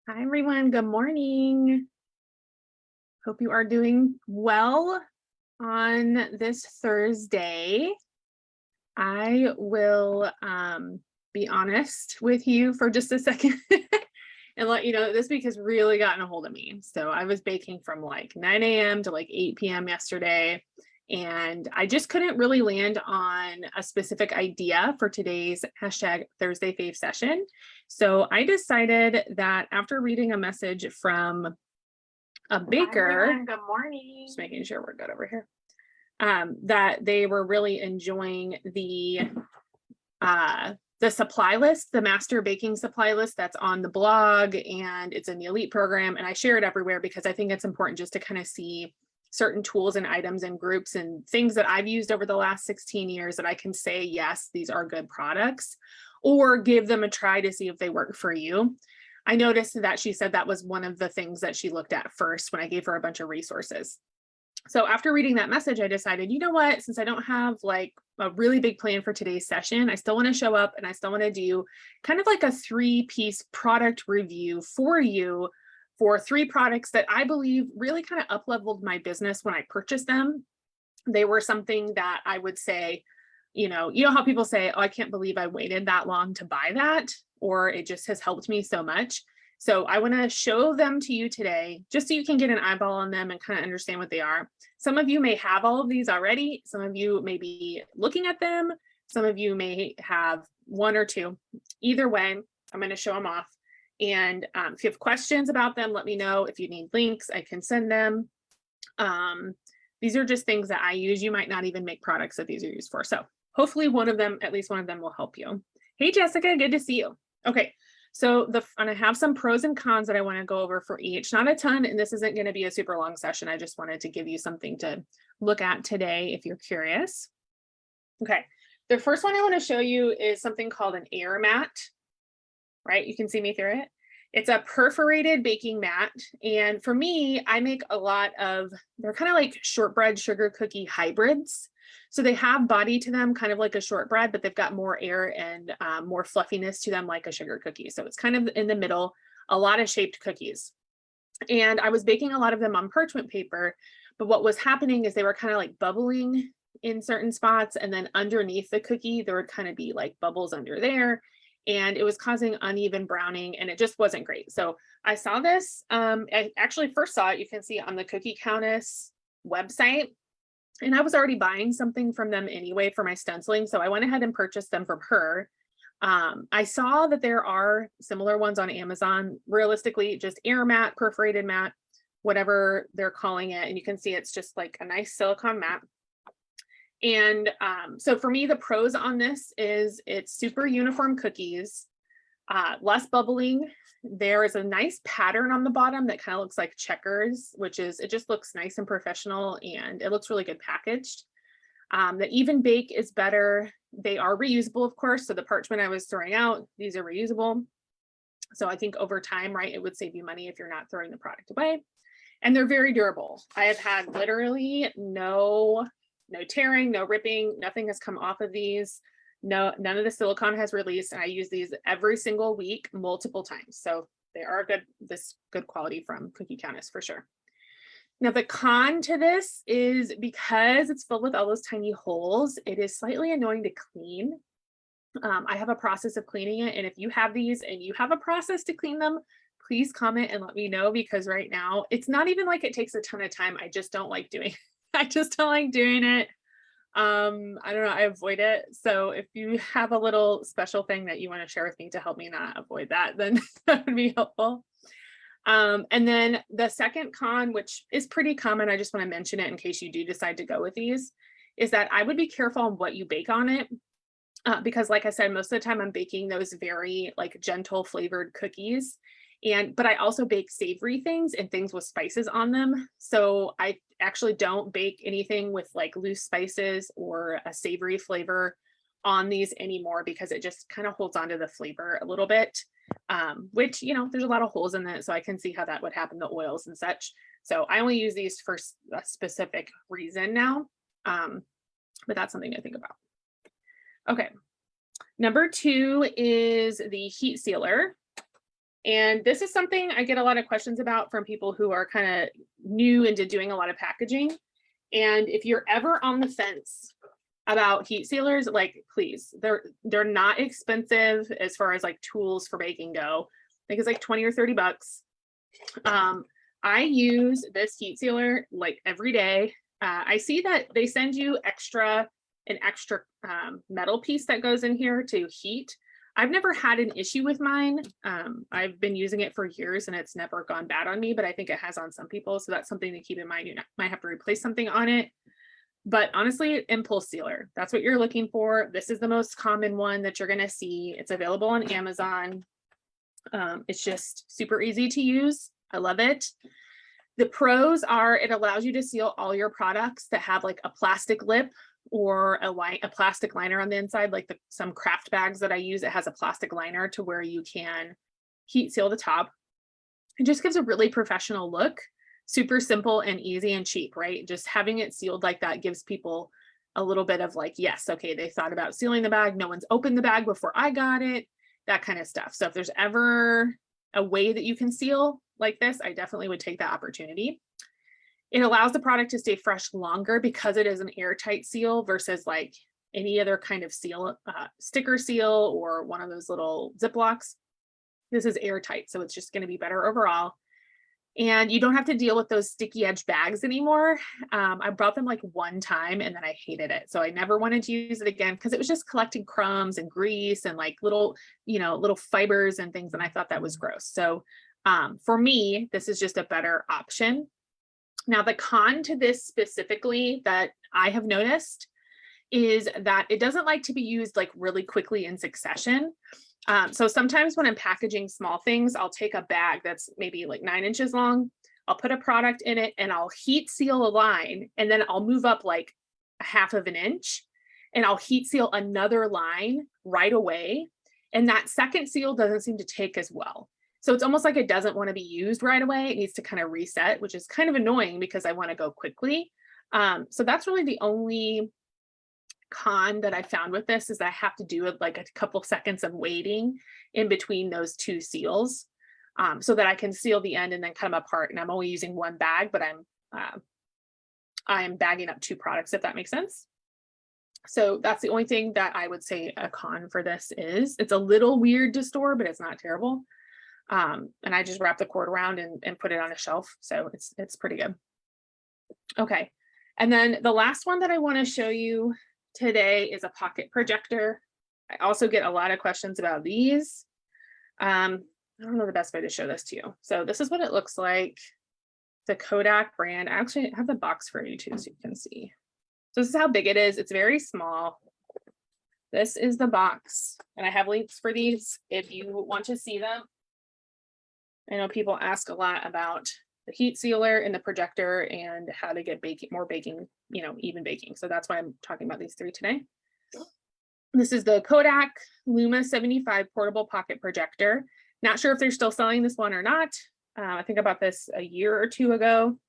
Hi, everyone. Good morning. Hope you are doing well on this Thursday. I will be honest with you for just a second and let you know that this week has really gotten a hold of me. So I was baking from like 9 a.m. to like 8 p.m. yesterday, and I just couldn't really land on a specific idea for today's hashtag Thursday Fave session. So I decided that after reading a message from a baker, good morning, just making sure we're good over here, that they were really enjoying the supply list, the master baking supply list that's on the blog, and it's in the elite program. And I share it everywhere because I think it's important just to kind of see certain tools and items and groups and things that I've used over the last 16 years that I can say, yes, these are good products, or give them a try to see if they work for you. I noticed that she said that was one of the things that she looked at first when I gave her a bunch of resources. So after reading that message, I decided, you know what, since I don't have like a really big plan for today's session, I still want to show up and I still want to do kind of like a 3-piece product review for you for 3 products that I believe really kind of up-leveled my business when I purchased them. They were something that I would say, you know how people say, oh, I can't believe I waited that long to buy that, or it just has helped me so much. So I want to show them to you today, just so you can get an eyeball on them and kind of understand what they are. Some of you may have all of these already. Some of you may be looking at them. Some of you may have 1 or 2. Either way, I'm going to show them off. And if you have questions about them, let me know. If you need links, I can send them. These are just things that I use. You might not even make products that these are used for. So hopefully at least one of them will help you. Hey, Jessica, good to see you. Okay, so I have some pros and cons that I want to go over for each. Not a ton, and this isn't going to be a super long session. I just wanted to give you something to look at today if you're curious. Okay, the first one I want to show you is something called an air mat, right? You can see me through it. It's a perforated baking mat. And for me, I make a lot of, they're kind of like shortbread sugar cookie hybrids. So they have body to them, kind of like a shortbread, but they've got more air and more fluffiness to them like a sugar cookie. So it's kind of in the middle, a lot of shaped cookies. And I was baking a lot of them on parchment paper, but what was happening is they were kind of like bubbling in certain spots. And then underneath the cookie, there would kind of be like bubbles under there. And it was causing uneven browning, and it just wasn't great. So I saw this, I actually first saw it, you can see on the Cookie Countess website, and I was already buying something from them anyway for my stenciling. So I went ahead and purchased them from her. I saw that there are similar ones on Amazon, realistically, just air mat, perforated mat, whatever they're calling it. And you can see it's just like a nice silicone mat. And so for me, the pros on this is it's super uniform cookies, less bubbling. There is a nice pattern on the bottom that kind of looks like checkers, it just looks nice and professional, and it looks really good packaged. The even bake is better. They are reusable, of course. So the parchment I was throwing out, these are reusable. So I think over time, right, it would save you money if you're not throwing the product away. And they're very durable. I have had literally no tearing, no ripping, nothing has come off of these. None of the silicone has released, and I use these every single week, multiple times. So they are good quality from Cookie Countess for sure. Now the con to this is because it's filled with all those tiny holes, it is slightly annoying to clean. I have a process of cleaning it, and if you have these and you have a process to clean them, please comment and let me know, because right now it's not even like it takes a ton of time. I just don't like doing it. I just don't like doing it. I don't know, I avoid it. So if you have a little special thing that you want to share with me to help me not avoid that, then that would be helpful. And then the second con, which is pretty common, I just want to mention it in case you do decide to go with these, is that I would be careful on what you bake on it. Because like I said, most of the time I'm baking those very like gentle flavored cookies. But I also bake savory things and things with spices on them. So I actually don't bake anything with like loose spices or a savory flavor on these anymore, because it just kind of holds on to the flavor a little bit, which, there's a lot of holes in it. So I can see how that would happen, the oils and such. So I only use these for a specific reason now, but that's something to think about. Okay. Number 2 is the heat sealer. And this is something I get a lot of questions about from people who are kind of new into doing a lot of packaging. And if you're ever on the fence about heat sealers, like, please, they're not expensive as far as like tools for baking go. I think it's like 20 or 30 bucks. I use this heat sealer like every day. I see that they send you an extra metal piece that goes in here to heat. I've never had an issue with mine. I've been using it for years and it's never gone bad on me, but I think it has on some people. So that's something to keep in mind. You might have to replace something on it. But honestly, impulse sealer, that's what you're looking for. This is the most common one that you're going to see. It's available on Amazon. It's just super easy to use. I love it. The pros are it allows you to seal all your products that have like a plastic lip or a plastic liner on the inside, like some craft bags that I use. It has a plastic liner to where you can heat seal the top. It just gives a really professional look. Super simple and easy and cheap, right? Just having it sealed like that gives people a little bit of like, yes, okay, they thought about sealing the bag. No one's opened the bag before I got it, that kind of stuff. So if there's ever a way that you can seal like this, I definitely would take that opportunity. It allows the product to stay fresh longer because it is an airtight seal versus like any other kind of seal, sticker seal or one of those little Ziplocs. This is airtight, so it's just going to be better overall. And you don't have to deal with those sticky edge bags anymore. I brought them like one time and then I hated it. So I never wanted to use it again because it was just collecting crumbs and grease and like little fibers and things. And I thought that was gross. So for me, this is just a better option. Now, the con to this specifically that I have noticed is that it doesn't like to be used like really quickly in succession. So sometimes when I'm packaging small things, I'll take a bag that's maybe like 9 inches long. I'll put a product in it and I'll heat seal a line and then I'll move up like a 1/2 inch and I'll heat seal another line right away. And that second seal doesn't seem to take as well. So it's almost like it doesn't want to be used right away. It needs to kind of reset, which is kind of annoying because I want to go quickly. So that's really the only con that I found with this is that I have to do it like a couple seconds of waiting in between those two seals so that I can seal the end and then cut them apart. And I'm only using one bag, but I'm bagging up 2 products, if that makes sense. So that's the only thing that I would say a con for this is. It's a little weird to store, but it's not terrible. And I just wrap the cord around and put it on a shelf. So it's pretty good. Okay. And then the last one that I want to show you today is a pocket projector. I also get a lot of questions about these. I don't know the best way to show this to you. So this is what it looks like. The Kodak brand. I actually have the box for you too, so you can see. So this is how big it is. It's very small. This is the box, and I have links for these if you want to see them. I know people ask a lot about the heat sealer and the projector and how to get more baking, even baking. So that's why I'm talking about these 3 today. This is the Kodak Luma 75 portable pocket projector. Not sure if they're still selling this one or not. I think I bought this a year or 2 ago.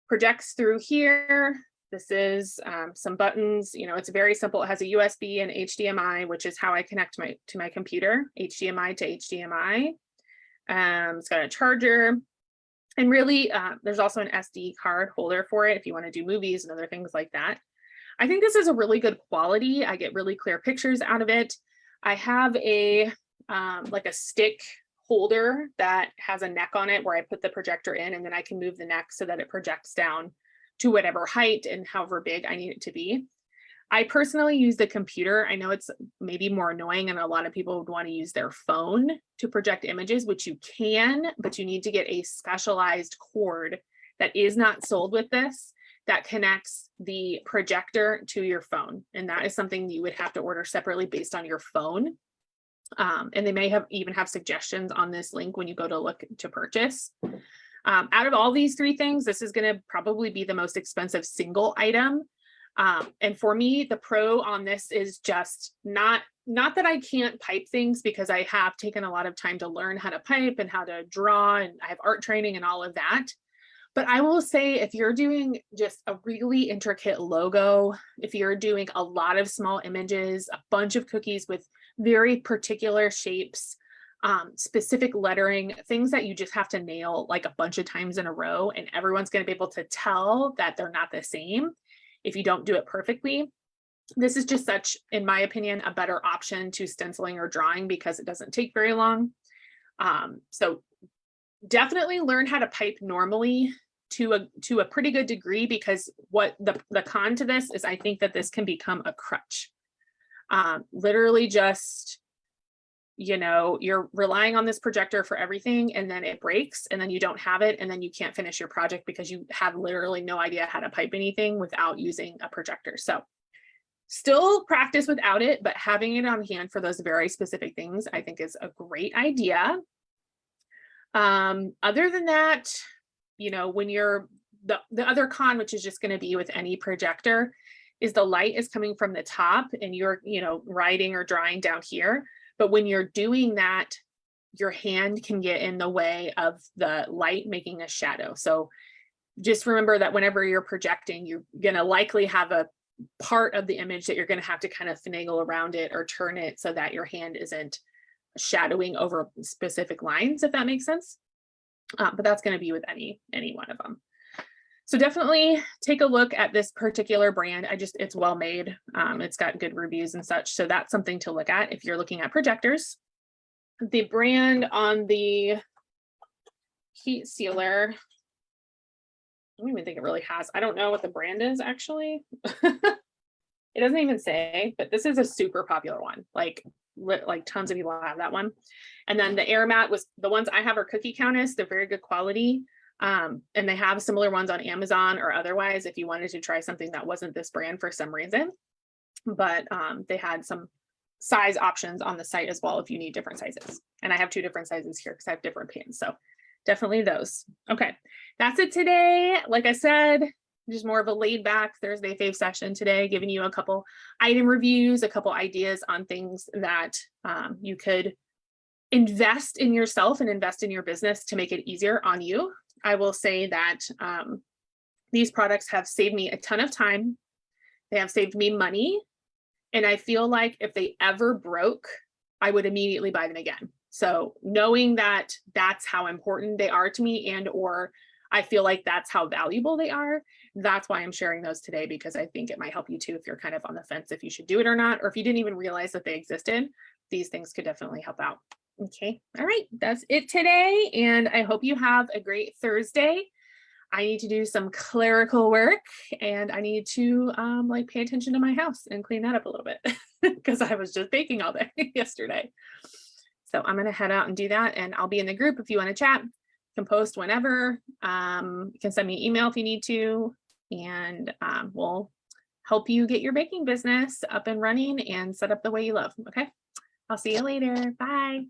Projects through here. This is some buttons. It's very simple. It has a USB and HDMI, which is how I connect to my computer, HDMI to HDMI. It's got a charger. And really, there's also an SD card holder for it if you want to do movies and other things like that. I think this is a really good quality. I get really clear pictures out of it. I have a like a stick holder that has a neck on it where I put the projector in and then I can move the neck so that it projects down to whatever height and however big I need it to be. I personally use the computer. I know it's maybe more annoying and a lot of people would want to use their phone to project images, which you can, but you need to get a specialized cord that is not sold with this that connects the projector to your phone. And that is something you would have to order separately based on your phone. And they may even have suggestions on this link when you go to look to purchase. Out of all these 3 things, this is going to probably be the most expensive single item. And for me, the pro on this is just not that I can't pipe things, because I have taken a lot of time to learn how to pipe and how to draw, and I have art training and all of that. But I will say, if you're doing just a really intricate logo, if you're doing a lot of small images, a bunch of cookies with very particular shapes, specific lettering, things that you just have to nail like a bunch of times in a row, and everyone's going to be able to tell that they're not the same if you don't do it perfectly. This is just such, in my opinion, a better option to stenciling or drawing because it doesn't take very long. So definitely learn how to pipe normally to a pretty good degree, because what the con to this is I think that this can become a crutch. Literally just, you know, you're relying on this projector for everything, and then it breaks, and then you don't have it, and then you can't finish your project because you have literally no idea how to pipe anything without using a projector. So still practice without it, but having it on hand for those very specific things, I think, is a great idea. Other than that, you know, when you're the other con, which is just going to be with any projector, is the light is coming from the top and you're, you know, writing or drawing down here. But when you're doing that, your hand can get in the way of the light making a shadow. So just remember that whenever you're projecting, you're going to likely have a part of the image that you're going to have to kind of finagle around it or turn it so that your hand isn't shadowing over specific lines, if that makes sense. But that's going to be with any one of them. So definitely take a look at this particular brand. It's well made. It's got good reviews and such. So that's something to look at if you're looking at projectors. The brand on the heat sealer, I don't even think it really has. I don't know what the brand is actually. It doesn't even say, but this is a super popular one. Like tons of people have that one. And then the air mat was the ones I have are Cookie Countess. They're very good quality. And they have similar ones on Amazon or otherwise if you wanted to try something that wasn't this brand for some reason. But they had some size options on the site as well if you need different sizes. And I have 2 different sizes here because I have different pans. So definitely those. Okay, that's it today. Like I said, just more of a laid back Thursday fave session today, giving you a couple item reviews, a couple ideas on things that you could invest in yourself and invest in your business to make it easier on you. I will say that these products have saved me a ton of time. They have saved me money. And I feel like if they ever broke, I would immediately buy them again. So knowing that that's how important they are to me, and or I feel like that's how valuable they are, that's why I'm sharing those today, because I think it might help you too if you're kind of on the fence if you should do it or not, or if you didn't even realize that they existed. These things could definitely help out. Okay, all right, that's it today, and I hope you have a great Thursday. I need to do some clerical work, and I need to like pay attention to my house and clean that up a little bit because I was just baking all day yesterday. So I'm gonna head out and do that, and I'll be in the group if you want to chat. You can post whenever. You can send me an email if you need to, and we'll help you get your baking business up and running and set up the way you love. Okay, I'll see you later. Bye.